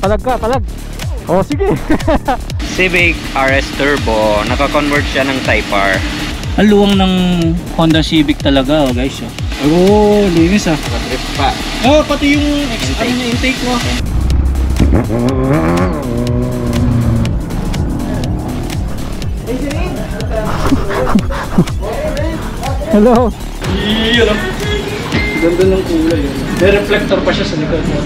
palag ka, palag. Oh, sige. Civic RS Turbo, naka-convert siya ng Type R. Ang luwang ng Honda Civic talaga, oh guys. Oh, linis ah. Naka-drift pa. Oh, pati yung intake mo. Hello. Yun. Ganda ng kulay. May reflector pa siya sa likod mo.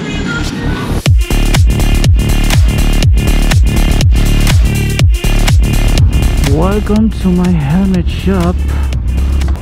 Welcome to my helmet shop.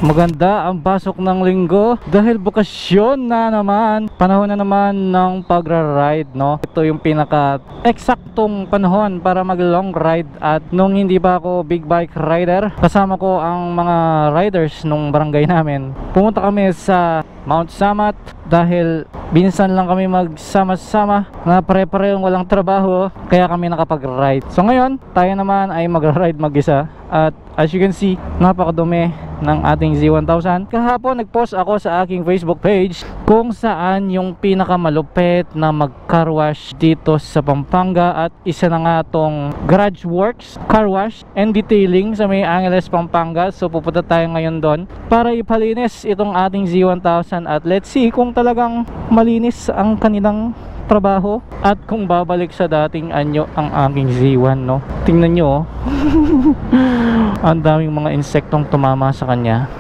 Maganda ang pasok ng linggo dahil bukasyon na naman. Panahon na naman ng pagra-ride, no? Ito yung pinaka eksaktong panahon para mag long ride. At nung hindi pa ako big bike rider, kasama ko ang mga riders nung barangay namin. Pumunta kami sa Mount Samat dahil binsan lang kami magsama-sama na pare-parehong walang trabaho, kaya kami nakapag-ride. So ngayon, tayo naman ay magra-ride mag-isa. At as you can see, napakadumi ng ating Z1000. Kahapon nag-post ako sa aking Facebook page kung saan yung pinakamalupit na mag-car wash dito sa Pampanga. At isa na nga tong Garage Works Car Wash and Detailing sa may Angeles, Pampanga. So pupunta tayo ngayon doon para ipalinis itong ating Z1000. At let's see kung talagang malinis ang kanilang trabaho at kung babalik sa dating anyo ang aking Z1, no? Tingnan nyo, oh. Ang daming mga insektong tumama sa kanya.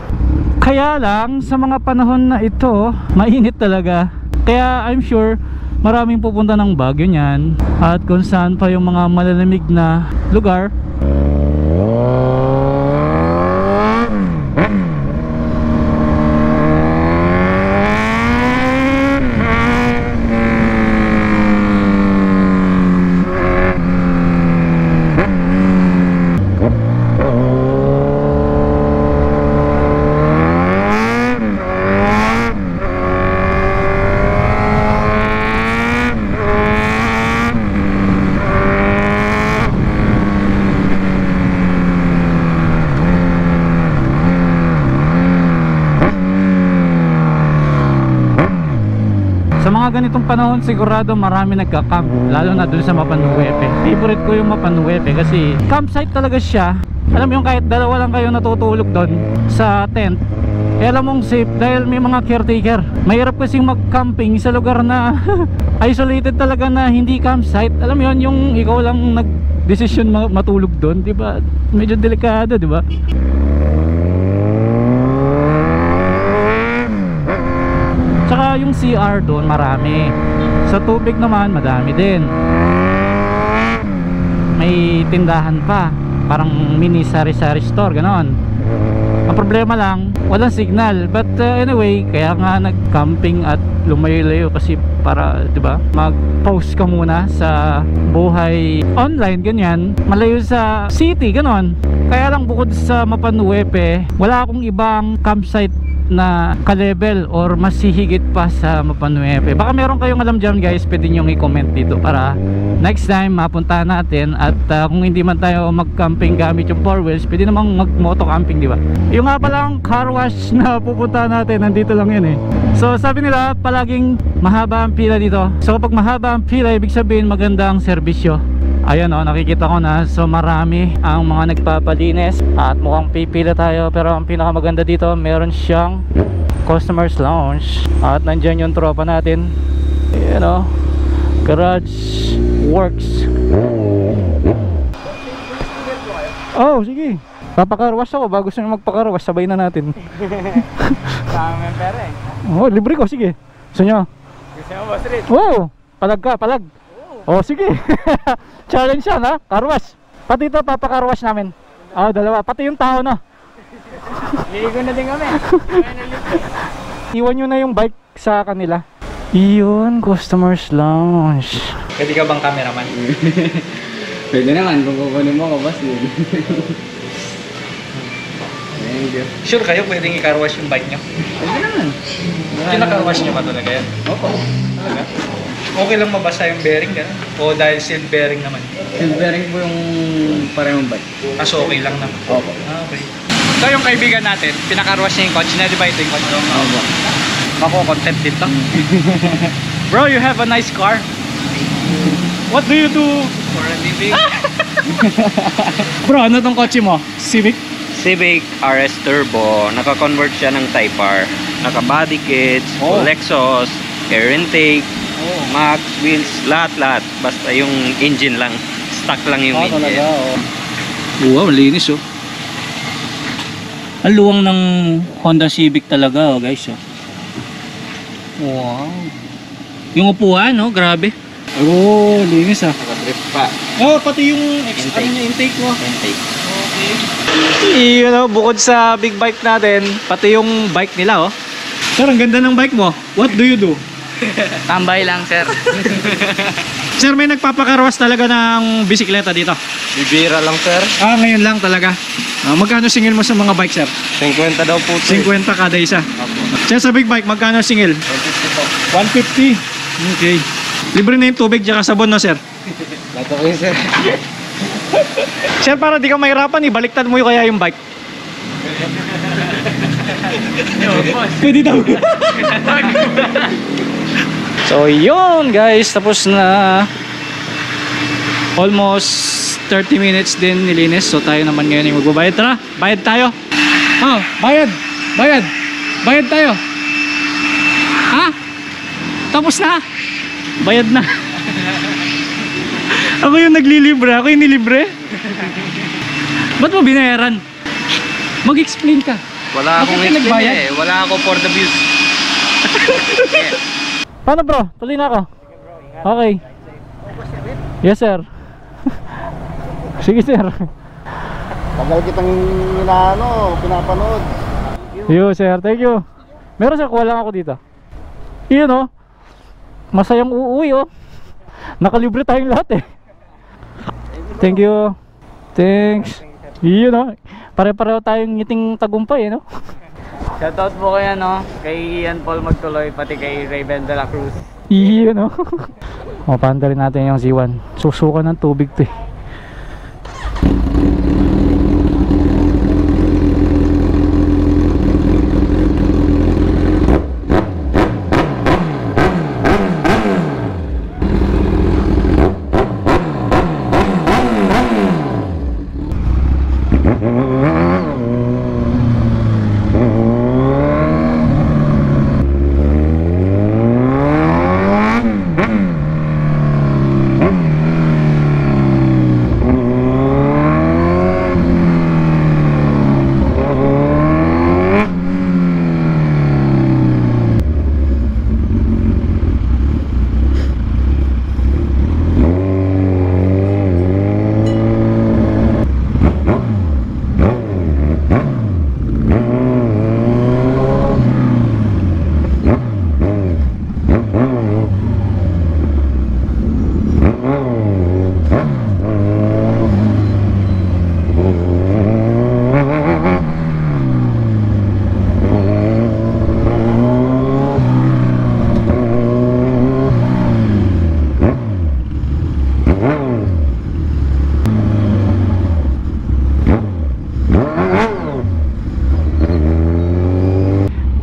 Kaya lang sa mga panahon na ito, mainit talaga. Kaya I'm sure maraming pupunta ng Baguio niyan, at kung saan pa yung mga malalamig na lugar. Ganitong panahon sigurado marami nagka-camp, lalo na dun sa Mapanuepe. Favorite ko yung Mapanuepe kasi campsite talaga siya. Alam mo yung kahit dalawa lang kayo natutulog doon sa tent, eh alam mong safe dahil may mga caretaker. Mahirap kasing mag-camping sa lugar na isolated talaga na hindi campsite. Alam mo yun, yung ikaw lang nag-decision matulog doon, di ba? Medyo delikado, di ba? Saka yung CR doon marami. Sa tubig naman madami din. May tindahan pa, parang mini sari-sari store, ganon. Ang problema lang, walang signal. But anyway, kaya nga nag-camping at lumayo-layo kasi para, di ba, mag-post ka muna sa buhay online, ganyan. Malayo sa city, ganon. Kaya lang bukod sa Mapanuepe, wala akong ibang campsite na ka-level or mas hihigit pa sa Mapanuepe. Baka meron kayong alam dyan guys, pwede nyo i-comment dito para next time mapunta natin. At kung hindi man tayo mag-camping gamit yung 4 wheels, pwede namang mag-moto camping, di ba? Yung nga palang car wash na pupunta natin, nandito lang yun eh. So sabi nila palaging mahaba ang pila dito. So kapag mahaba ang pila, ibig sabihin maganda ang serbisyo. Ayan o, nakikita ko na. So marami ang mga nagpapalinis at mukhang pipila tayo. Pero ang pinakamaganda dito, meron siyang customers lounge. At nandyan yung tropa natin. Ayan o, Garage Works. Oh, sige. Papakarwas ako. Bago gusto nyo magpakarwas, sabay na natin. Sama may pera eh. Oh, libre ko, sige. Gusto nyo? Gusto mo ba, Street? Oh, palag ka, palag. Oh, sige. Challenge yan, ha? Carwash. Pati ito, papakarwash namin. Oh, dalawa. Pati yung tao, no? Ligo na din kami. Iwan nyo na yung bike sa kanila. Iyon, customers lounge. Pwede ka bang cameraman? Pwede naman, kung kukunin mo ko, boss. Thank you. Sure kayo pwedeng i-carwash yung bike nyo? Pwede naman. Kina-carwash nyo ba talaga yan? Opo. Talaga? Okay lang mabasa yung bearing gano'n? O dahil seal bearing naman? Seal bearing po yung parehong bike. So okay lang naman? Opo. Okay. So yung kaibigan natin, pinakarwash niya yung kotse na, di ba ito yung kotse? Opo. Mako-content din to. Bro, you have a nice car. What do you do? For a living. Bro, ano tong kotse mo? Civic? Civic RS Turbo, naka-convert siya ng Type R. Naka-body kits, Oh. full exhaust, air intake, max, wheels, lahat-lahat. Basta yung engine lang. Stock lang yung engine. Wow, linis oh. Ang luwang ng Honda Civic talaga oh guys oh. Wow. Yung upuan no, grabe. Oh, linis ah. Naka-drift pa. Oh, pati yung Intake. intake mo. Intake. You know, bukod sa big bike natin, pati yung bike nila oh. Sir, ang ganda ng bike mo. What do you do? Tambay lang, sir. Sir, may nagpapakarwas talaga ng bisikleta dito. Bibira lang, sir. Ah, ngayon lang talaga. Magkano singil mo sa mga bike, sir? 50 daw po. 50 kada isa. Sir, sa big bike, magkano singil? 150. Okay. Libre na yung tubig tsaka sabon no, sir? Lato ko yun, sir. Sir, para di ka mahirapan, ibaliktad mo yung kaya yung bike. Pwede daw. So yun guys, tapos na. Almost 30 minutes din nilinis. So tayo naman ngayon yung magbabayad. Tara, bayad tayo. Oh, bayad. Bayad. Bayad tayo. Ha? Tapos na. Bayad na. Ako yung naglilibre. Ako yung nilibre. Ba't mo binayaran? Mag-explain ka. Wala akong Bakit ka nagbayad? explain eh. Wala ako for the views. Paano bro? Tuloy na ako. Okay. Yes sir. Sige sir. Tagal kitang pinapanood. Yo sir, thank you. Meron sir, kuha lang ako dito. Yun oh. Masayang uuwi oh. Nakalibre tayong lahat eh. Thank you. Thanks. Yun oh. Pare-pareho tayong ngiting tagumpay eh no. Shoutout po kay kay Ian Paul Magtuloy, pati kay Raven de la Cruz. Yun oh. O, paanda rin natin yung Z1. Susuka ng tubig to eh.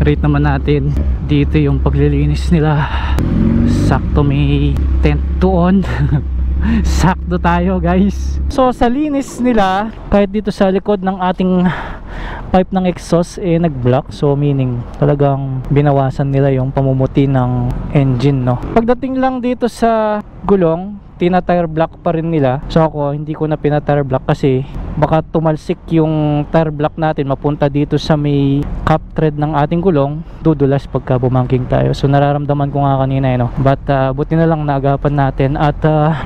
Rate naman natin dito yung paglilinis nila. Sakto may tent to on. Sakto tayo guys. So sa linis nila, kahit dito sa likod ng ating pipe ng exhaust nag-block, so meaning talagang binawasan nila yung pamumuti ng engine no. Pagdating lang dito sa gulong, tina-tire block pa rin nila. So ako hindi ko na pina-tire block kasi baka tumalsik yung tire block natin mapunta dito sa may cap thread ng ating gulong, dudulas pagka bumangking tayo. So nararamdaman ko nga kanina no. But buti na lang naagapan natin at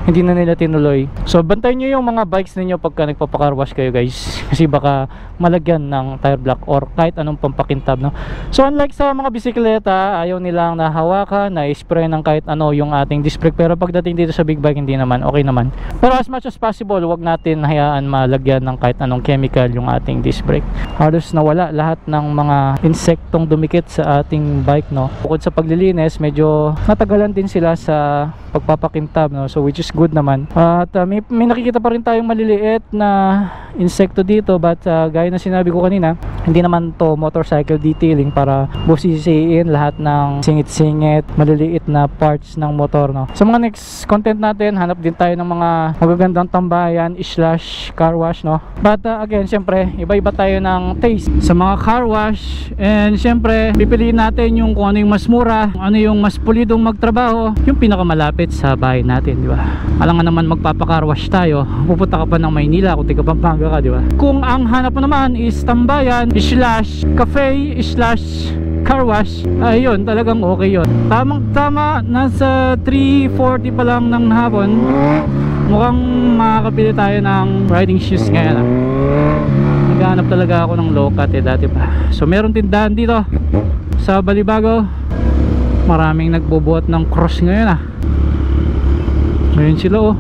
hindi na nila tinuloy. So bantayan nyo yung mga bikes ninyo pagka nagpapacar wash kayo guys, kasi baka malagyan ng tire block or kahit anong pampakintab no. So unlike sa mga bisikleta, ayaw nilang nahawakan, na-spray ng kahit ano yung ating disc brake, pero pagdating dito sa big bike hindi naman, okay naman. Pero as much as possible, wag natin hayaan malagyan ng kahit anong chemical yung ating disc brake. Halos nawala lahat ng mga insektong dumikit sa ating bike, no. Bukod sa paglilinis, medyo natagalan din sila sa pagpapakintab, no. So which is good naman. At may nakikita pa rin tayong maliliit na insekto dito, but gaya na sinabi ko kanina, hindi naman to motorcycle detailing para busisiin lahat ng singit-singit, maliliit na parts ng motor, no. Sa mga next content natin, hanap din tayo ng mga magagandang tambayan / car wash, no. But again, syempre iba-iba tayo ng taste sa mga car wash, and syempre pipiliin natin yung kung ano yung mas mura, ano yung mas pulidong magtrabaho, yung pinakamalapit sa bahay natin, di ba? Alam nga naman magpapa-car wash tayo, pupunta ka pa ng Maynila kung tiga Pampanga ka, di ba? Kung ang hanap mo naman is tambayan / cafe / car wash, ayun, talagang okay yun. Tamang tama, nasa 3:40 pa lang ng hapon, mukhang makakabili tayo ng riding shoes ngayon. Naghahanap talaga ako ng low cut dati pa. So meron tindahan dito sa Balibago, maraming nagbubuhat ng cross ngayon ngayon sila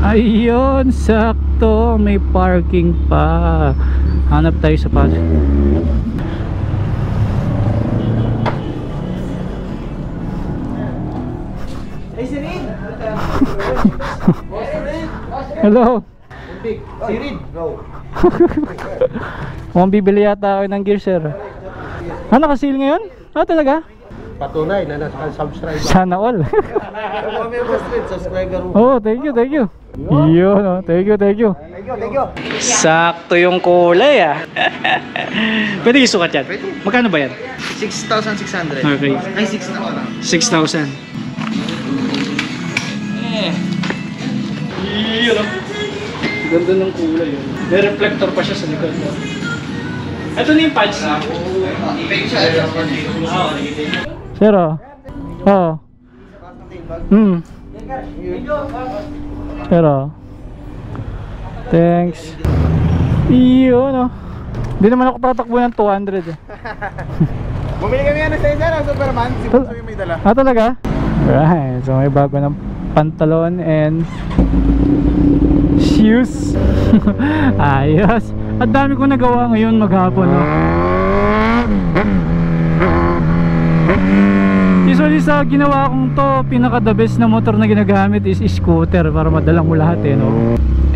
ayun, sakto, may parking pa. Hanap tayo sa pas. Hello. Sirid, bro. Mukhang bibili yata ako ng gear, sir. Naka-seal ngayon? Talaga? Patunay na nasa subscriber. Sana all. Kami boss rin, subscriber mo. Oh, thank you. Yun, thank you. Thank you. Sakto yung kulay Pwede isukat yan? Magkano ba yan? 6,600. Okay. Ay, 6 na wala. 6,000. Ganda ng kulay yun. May reflector pa siya sa likod. Ito na yung pads. Sir, Pero thanks. Yun, Hindi naman ako tatakbo ng 200 Bumili kami sa isa ng Superman, si Bunso yung may dala. talaga? Right, so may bago ng pantalon and shoes. Ayos. At dami ko nagawa ngayon maghapon, Usually sa ginawa kong to, pinaka the best na motor na ginagamit is scooter para madala mo lahat,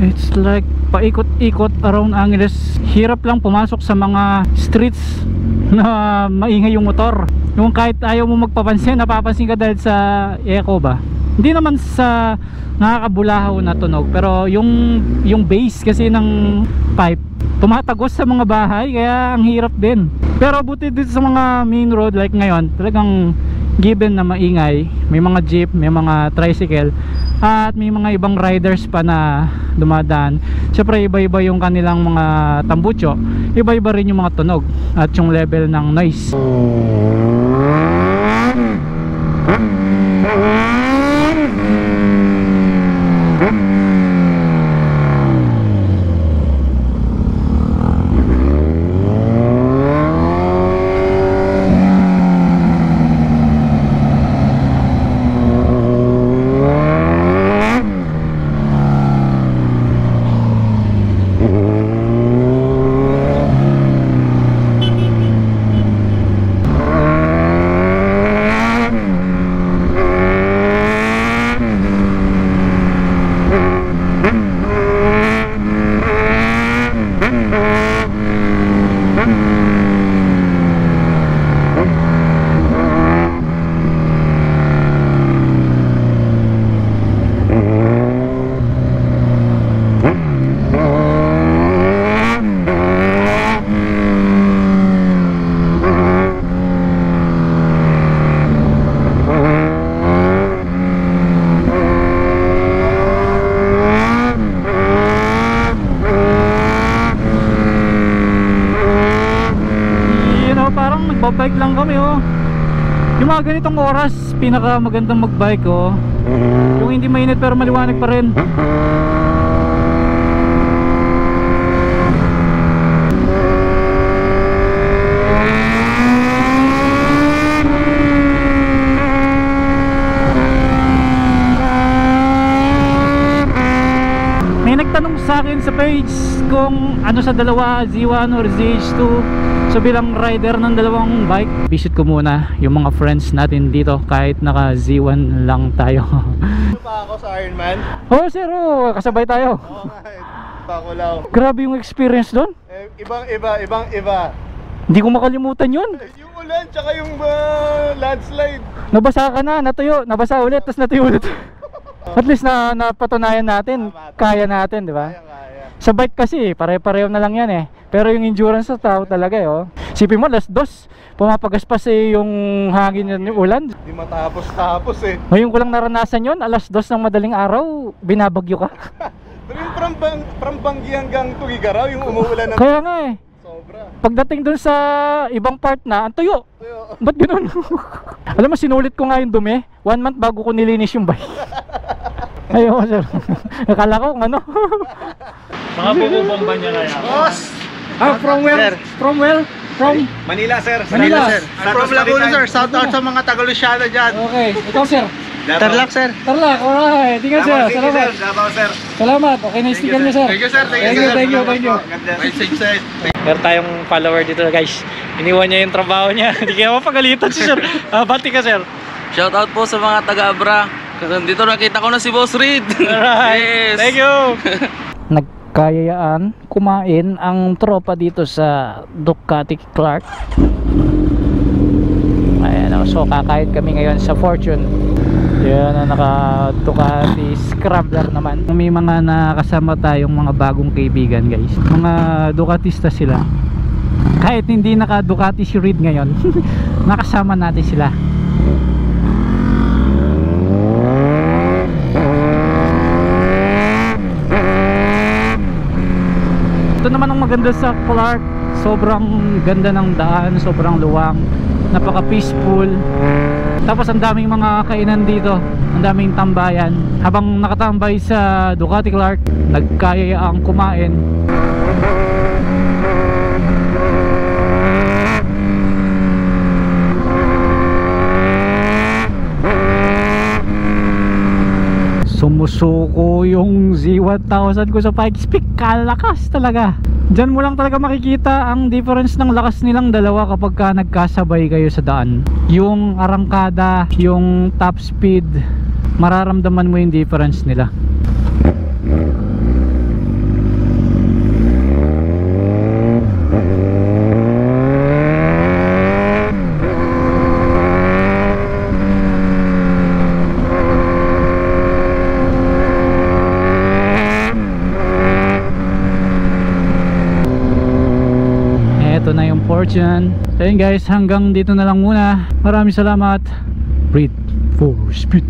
It's like paikot-ikot around Angeles. Hirap lang pumasok sa mga streets na maingay yung motor. Yung kahit ayaw mo magpapansin, napapansin ka dahil sa echo ba. Hindi naman sa nakakabulahaw na tunog, pero yung bass kasi ng pipe tumatagos sa mga bahay, kaya ang hirap din. Pero buti dito sa mga main road like ngayon, talagang given na maingay, may mga jeep, may mga tricycle, at may mga ibang riders pa na dumadaan. Siyempre iba-iba yung kanilang mga tambucho, iba-iba rin yung mga tunog at yung level ng noise. Bike lang kami yung mga ganitong oras pinaka magandang magbike yung hindi mainit pero maliwanag pa rin. natin sa page kung ano sa dalawa, Z1 or ZH2. So bilang rider ng dalawang bike, visit ko muna yung mga friends natin dito kahit naka Z1 lang tayo. Ano pa ako sa Ironman? Oh sir, oh, kasabay tayo. Oo nga eh. Bako lang. Grabe yung experience doon. Ibang iba. Hindi ko makalimutan yun. Yung ulan, tsaka yung landslide. Nabasa ka na, natuyo, nabasa ulit, tapos natuyo ulit. At least napatunayan natin, kaya natin, di ba? Kaya. Sa bike kasi, pare-pareho na lang yan eh. Pero yung endurance sa tao talaga eh, oh. Sipin mo, alas 2, pumapagaspas eh yung hangin ng ulan. Di matapos eh. Ngayon ko lang naranasan yon, alas 2 ng madaling araw, binabagyo ka. Pero yung from Bangi hanggang Tugigaraw, yung umuulan ng Kaya nga eh, sobra. pagdating dun sa ibang part na, ang tuyo. Tuyo. Ba't ganun? Alam mo, sinulit ko nga yung dumi 1 month bago ko nilinis yung bike. Ayun sir. Akala ko kung ano. Mga bubomba niya kaya. Boss! From where? From where? From? Manila, sir. Manila. Sir. From Laguna, sir. Shout out sa mga taga-Luciano dyan. Okay, ikaw sir. Tarlac, sir. Tarlac, alright. Tingnan sir, salamat. sir. Salamat, okay na sticker niyo sir. Thank you, sir. Thank you. Right side, sir. Meron tayong follower dito guys. Iniwan niya yung trabaho niya. Hindi kaya mapagalitan si sir. Bati ka sir. Shout out po sa mga taga-Abra. Dito nakita ko na si Boss Reed. Alright. Yes. Thank you. Nagkayayaan kumain ang tropa dito sa Ducati Clark. Ayan, so kakain kami ngayon sa Fortune. Yan ang naka Ducati Scrambler naman. May mga nakasama tayong mga bagong kaibigan guys. Mga Ducatista sila. Kahit hindi naka Ducati si Reed ngayon, nakasama natin sila. Ito naman ang maganda sa Clark, sobrang ganda ng daan, sobrang luwang, napaka peaceful. Tapos ang daming mga kainan dito, ang daming tambayan. Habang nakatambay sa Ducati Clark, nagkayayaang kumain. Sumusuko yung Z1000 ko sa Pikes Peak. Kalakas talaga. Diyan mo lang talaga makikita ang difference ng lakas nilang dalawa kapag ka nagkasabay kayo sa daan. Yung arangkada, yung top speed, mararamdaman mo yung difference nila. Ito na yung Fortune. So yun guys, hanggang dito na lang muna. Maraming salamat. Breathe for speed.